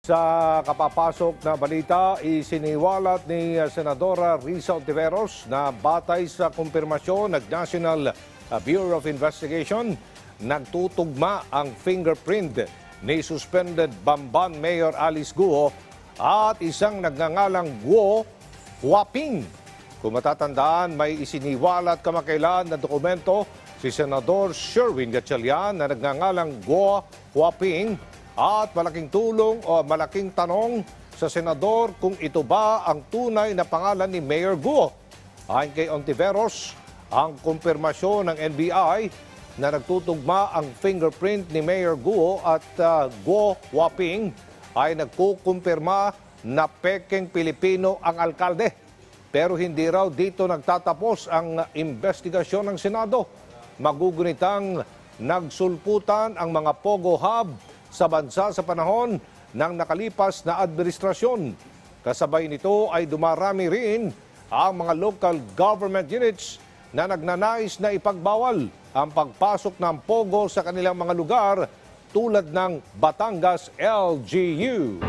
Sa kapapasok na balita, isiniwalat ni Senadora Risa Ontiveros na batay sa kumpirmasyon ng National Bureau of Investigation, nagtutugma ang fingerprint ni suspended Bamban Mayor Alice Guo at isang nagngangalang Guo Huaping. Kung matatandaan, may isiniwalat kamakailan na dokumento si Senador Sherwin Gatchalian na nagngangalang Guo Huaping at malaking tulong o malaking tanong sa senador kung ito ba ang tunay na pangalan ni Mayor Guo. Ayon kay Ontiveros, ang kumpirmasyon ng NBI na nagtutugma ang fingerprint ni Mayor Guo at Guo Huaping ay nagkukumpirma na pekeng Pilipino ang alkalde. Pero hindi raw dito nagtatapos ang investigasyon ng Senado. Magugunitang nagsulputan ang mga Pogo Hub sa bansa sa panahon ng nakalipas na administrasyon. Kasabay nito ay dumarami rin ang mga local government units na nagnanais na ipagbawal ang pagpasok ng Pogo sa kanilang mga lugar tulad ng Batangas LGU.